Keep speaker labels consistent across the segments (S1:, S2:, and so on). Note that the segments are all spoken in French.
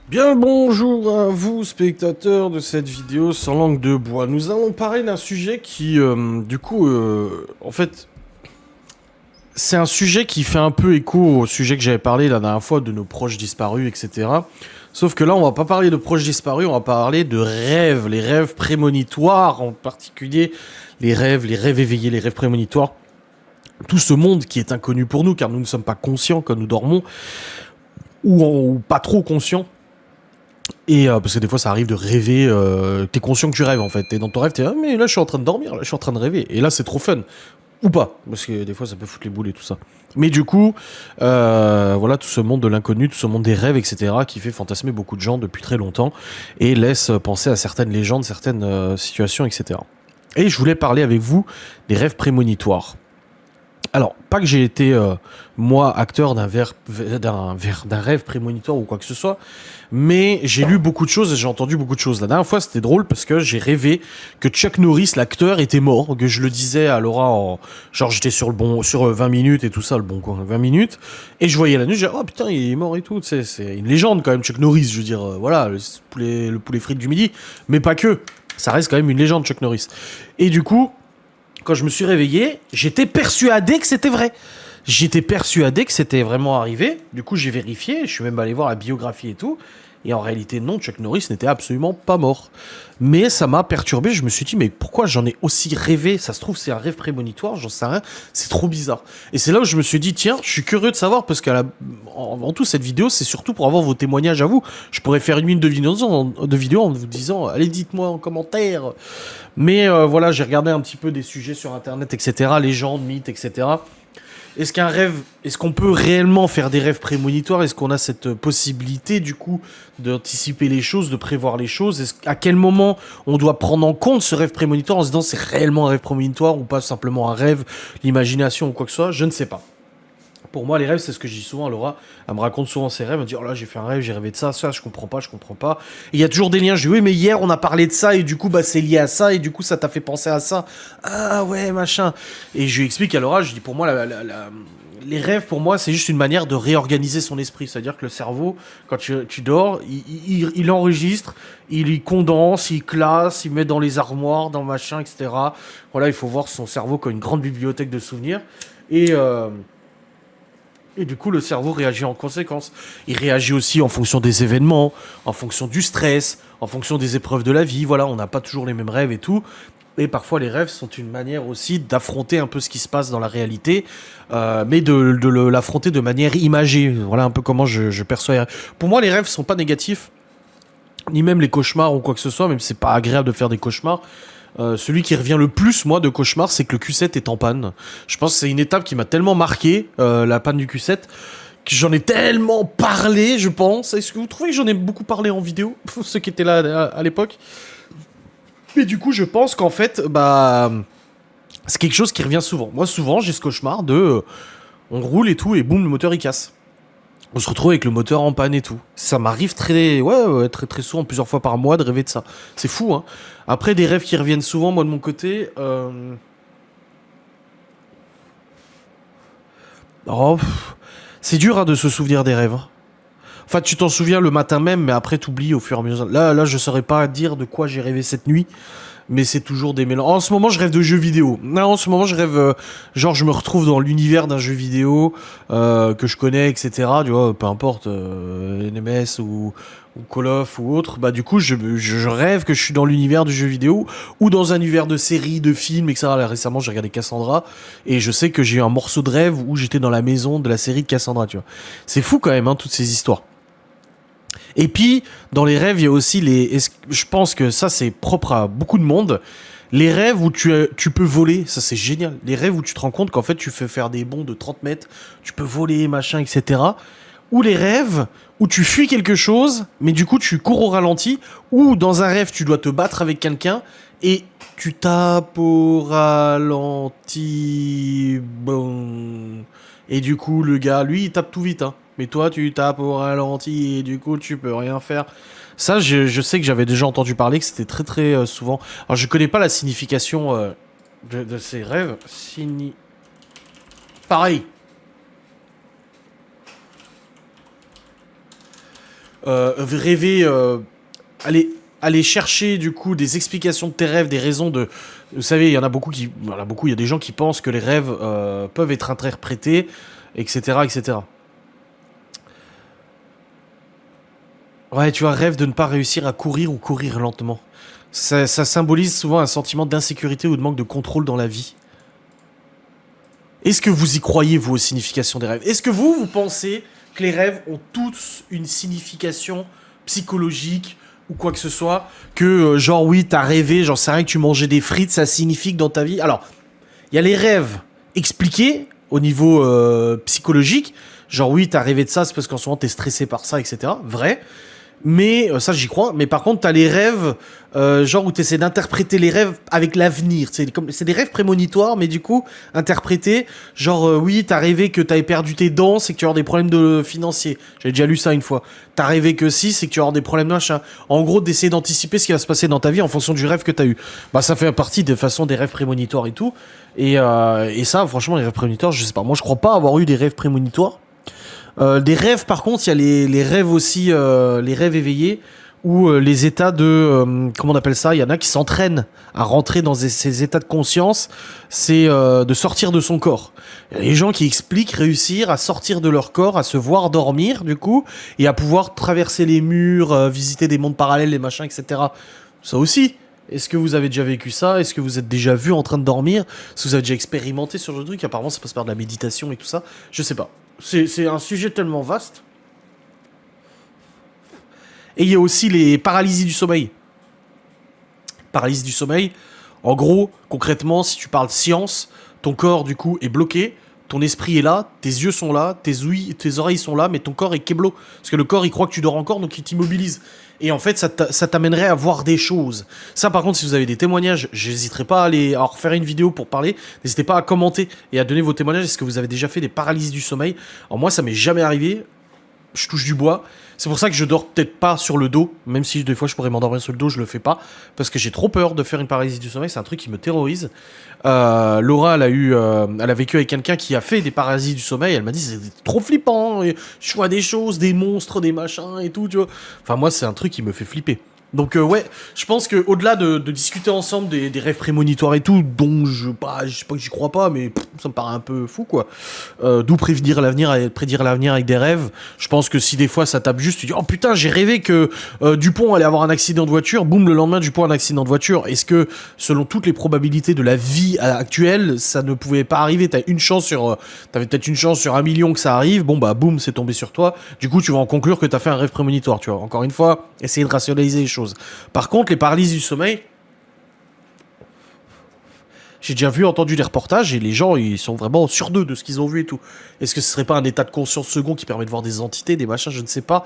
S1: Bien le bonjour à vous, spectateurs de cette vidéo sans langue de bois. Nous allons parler d'un sujet qui, en fait, c'est un sujet qui fait un peu écho au sujet que j'avais parlé la dernière fois de nos proches disparus, etc. Sauf que là, on va pas parler de proches disparus, on va parler de rêves, les rêves prémonitoires en particulier, les rêves éveillés, les rêves prémonitoires. Tout ce monde qui est inconnu pour nous, car nous ne sommes pas conscients quand nous dormons, ou pas trop conscients. Et parce que des fois ça arrive de rêver, t'es conscient que tu rêves en fait, t'es dans ton rêve, t'es ah mais là je suis en train de dormir, là je suis en train de rêver, et là c'est trop fun, ou pas, parce que des fois ça peut foutre les boules et tout ça. Mais du coup, voilà tout ce monde de l'inconnu, tout ce monde des rêves, etc., qui fait fantasmer beaucoup de gens depuis très longtemps, et laisse penser à certaines légendes, certaines situations, etc. Et je voulais parler avec vous des rêves prémonitoires. Alors, pas que j'ai été, moi, acteur d'un rêve prémonitoire ou quoi que ce soit, mais j'ai lu beaucoup de choses et j'ai entendu beaucoup de choses. La dernière fois, c'était drôle parce que j'ai rêvé que Chuck Norris, l'acteur, était mort, que je le disais à Laura genre j'étais sur 20 minutes et tout ça, le bon quoi, 20 minutes, et je voyais la nuit, je disais, oh putain, il est mort et tout, tu sais, c'est une légende quand même, Chuck Norris, je veux dire, voilà, le poulet frites du midi, mais pas que. Ça reste quand même une légende, Chuck Norris. Et du coup, quand je me suis réveillé, j'étais persuadé que c'était vrai. J'étais persuadé que c'était vraiment arrivé. Du coup, j'ai vérifié. Je suis même allé voir la biographie et tout. Et en réalité, non, Chuck Norris n'était absolument pas mort. Mais ça m'a perturbé. Je me suis dit, mais pourquoi j'en ai aussi rêvé? Ça se trouve, c'est un rêve prémonitoire, j'en sais rien. C'est trop bizarre. Et c'est là où je me suis dit, tiens, je suis curieux de savoir, parce en tout, cette vidéo, c'est surtout pour avoir vos témoignages à vous. Je pourrais faire une minute de vidéo en vous disant, allez, dites-moi en commentaire. Mais voilà, j'ai regardé un petit peu des sujets sur internet, etc., légendes, mythes, etc. Est-ce qu'on peut réellement faire des rêves prémonitoires? Est-ce qu'on a cette possibilité, du coup, d'anticiper les choses, de prévoir les choses? À quel moment on doit prendre en compte ce rêve prémonitoire en se disant c'est réellement un rêve prémonitoire ou pas simplement un rêve, l'imagination ou quoi que ce soit? Je ne sais pas. Pour moi, les rêves, c'est ce que je dis souvent à Laura. Elle me raconte souvent ses rêves. Elle me dit, oh là, j'ai fait un rêve, j'ai rêvé de ça, ça, je comprends pas, je comprends pas. Et il y a toujours des liens. Je dis, oui, mais hier, on a parlé de ça, et du coup, bah, c'est lié à ça, et du coup, ça t'a fait penser à ça. Ah ouais, machin. Et je lui explique à Laura, je dis, pour moi, les rêves, pour moi, c'est juste une manière de réorganiser son esprit. C'est-à-dire que le cerveau, quand tu dors, il enregistre, il condense, il classe, il met dans les armoires, dans machin, etc. Voilà, il faut voir son cerveau comme une grande bibliothèque de souvenirs. Et, euh, et du coup, le cerveau réagit en conséquence. Il réagit aussi en fonction des événements, en fonction du stress, en fonction des épreuves de la vie. Voilà, on n'a pas toujours les mêmes rêves et tout. Et parfois, les rêves sont une manière aussi d'affronter un peu ce qui se passe dans la réalité, mais l'affronter de manière imagée. Voilà un peu comment je perçois les rêves. Pour moi, les rêves sont pas négatifs, ni même les cauchemars ou quoi que ce soit, même si c'est pas agréable de faire des cauchemars. Celui qui revient le plus, moi, de cauchemar, c'est que le Q7 est en panne. Je pense que c'est une étape qui m'a tellement marqué, la panne du Q7, que j'en ai tellement parlé, je pense. Est-ce que vous trouvez que j'en ai beaucoup parlé en vidéo, ceux qui étaient là à l'époque? Mais du coup, je pense qu'en fait, bah, c'est quelque chose qui revient souvent. Moi, souvent, j'ai ce cauchemar de, on roule et tout, et boum, le moteur il casse. On se retrouve avec le moteur en panne et tout. Ça m'arrive très souvent, plusieurs fois par mois, de rêver de ça. C'est fou, hein. Après, des rêves qui reviennent souvent, moi de mon côté. Oh, c'est dur hein, de se souvenir des rêves, hein. Enfin, tu t'en souviens le matin même, mais après t'oublies au fur et à mesure. Là, je saurais pas dire de quoi j'ai rêvé cette nuit, mais c'est toujours des mélanges. En ce moment, je rêve de jeux vidéo. Non, en ce moment, je rêve, genre, je me retrouve dans l'univers d'un jeu vidéo que je connais, etc. Tu vois, peu importe, NMS ou Call of ou autre. Bah, du coup, je rêve que je suis dans l'univers du jeu vidéo ou dans un univers de séries, de films, etc. Là, récemment, j'ai regardé Cassandra et je sais que j'ai eu un morceau de rêve où j'étais dans la maison de la série de Cassandra, tu vois. C'est fou quand même, hein, toutes ces histoires. Et puis, dans les rêves, il y a aussi je pense que ça, c'est propre à beaucoup de monde. Les rêves où tu peux voler, ça c'est génial. Les rêves où tu te rends compte qu'en fait tu fais faire des bonds de 30 mètres, tu peux voler, machin, etc. Ou les rêves où tu fuis quelque chose, mais du coup tu cours au ralenti. Ou dans un rêve, tu dois te battre avec quelqu'un et tu tapes au ralenti. Bon. Et du coup, le gars, lui, il tape tout vite, hein. Mais toi, tu tapes au ralenti et du coup, tu peux rien faire. Ça, je sais que j'avais déjà entendu parler, que c'était très très souvent. Alors, je connais pas la signification de ces rêves. Pareil. rêver, aller chercher du coup des explications de tes rêves, des raisons de... Vous savez, il y en a beaucoup il y a des gens qui pensent que les rêves peuvent être interprétés, etc., etc. Ouais, tu vois, rêve de ne pas réussir à courir ou courir lentement. Ça symbolise souvent un sentiment d'insécurité ou de manque de contrôle dans la vie. Est-ce que vous y croyez, vous, aux significations des rêves? Est-ce que vous pensez que les rêves ont tous une signification psychologique ou quoi que ce soit? Que, genre, oui, t'as rêvé, j'en sais rien, que tu mangeais des frites, ça signifie que dans ta vie... Alors, il y a les rêves expliqués au niveau psychologique. Genre, oui, t'as rêvé de ça, c'est parce qu'en ce moment, t'es stressé par ça, etc. Vrai. Mais ça j'y crois. Mais par contre t'as les rêves genre où t'essaies d'interpréter les rêves avec l'avenir. C'est des rêves prémonitoires mais du coup interprétés. Genre oui t'as rêvé que t'avais perdu tes dents, c'est que tu vas avoir des problèmes financiers. J'avais déjà lu ça une fois. T'as rêvé que si, c'est que tu vas avoir des problèmes machin. En gros d'essayer d'anticiper ce qui va se passer dans ta vie en fonction du rêve que t'as eu. Bah ça fait partie de façon des rêves prémonitoires et tout. Et ça franchement les rêves prémonitoires je sais pas. Moi je crois pas avoir eu des rêves prémonitoires. Des rêves, par contre, il y a les rêves aussi, les rêves éveillés, ou les états de... comment on appelle ça? Il y en a qui s'entraînent à rentrer dans ces états de conscience, c'est de sortir de son corps. Il y a des gens qui expliquent réussir à sortir de leur corps, à se voir dormir, du coup, et à pouvoir traverser les murs, visiter des mondes parallèles, les machins, etc. Ça aussi. Est-ce que vous avez déjà vécu ça? Est-ce que vous êtes déjà vu en train de dormir? Est-ce que vous avez déjà expérimenté sur le truc? Apparemment, ça passe par de la méditation et tout ça. Je sais pas. C'est un sujet tellement vaste. Et il y a aussi les paralysies du sommeil. Paralysie du sommeil. En gros, concrètement, si tu parles science, ton corps, du coup, est bloqué. Ton esprit est là, tes yeux sont là, tes oreilles sont là, mais ton corps est keblo. Parce que le corps, il croit que tu dors encore, donc il t'immobilise. Et en fait, ça t'amènerait à voir des choses. Ça, par contre, si vous avez des témoignages, j'hésiterai pas à refaire une vidéo pour parler. N'hésitez pas à commenter et à donner vos témoignages. Est-ce que vous avez déjà fait des paralysies du sommeil? Alors moi, ça m'est jamais arrivé. Je touche du bois. C'est pour ça que je dors peut-être pas sur le dos, même si des fois je pourrais m'endormir sur le dos, je le fais pas, parce que j'ai trop peur de faire une paralysie du sommeil, c'est un truc qui me terrorise. Laura, elle a vécu avec quelqu'un qui a fait des paralysies du sommeil, elle m'a dit c'est trop flippant, et je vois des choses, des monstres, des machins et tout, tu vois. Enfin moi c'est un truc qui me fait flipper. Donc ouais, je pense que au-delà de discuter ensemble des rêves prémonitoires et tout, dont je sais pas que j'y crois pas, mais ça me paraît un peu fou quoi. D'où prédire l'avenir avec des rêves. Je pense que si des fois ça tape juste, tu dis oh putain j'ai rêvé que Dupont allait avoir un accident de voiture, boum le lendemain Dupont a un accident de voiture. Est-ce que selon toutes les probabilités de la vie actuelle, ça ne pouvait pas arriver? T'avais peut-être une chance sur 1 million que ça arrive. Bon bah boum c'est tombé sur toi. Du coup tu vas en conclure que t'as fait un rêve prémonitoire. Tu vois. Encore une fois, essayer de rationaliser les choses. Par contre, les paralysies du sommeil, j'ai déjà entendu des reportages et les gens, ils sont vraiment sûrs d'eux, de ce qu'ils ont vu et tout. Est-ce que ce serait pas un état de conscience second qui permet de voir des entités, des machins, je ne sais pas.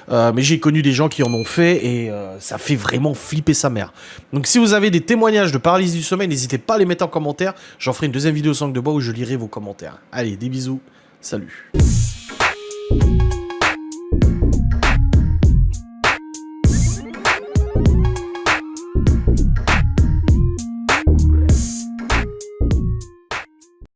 S1: Mais j'ai connu des gens qui en ont fait et ça fait vraiment flipper sa mère. Donc si vous avez des témoignages de paralysie du sommeil, n'hésitez pas à les mettre en commentaire. J'en ferai une deuxième vidéo sans langue de bois où je lirai vos commentaires. Allez, des bisous. Salut.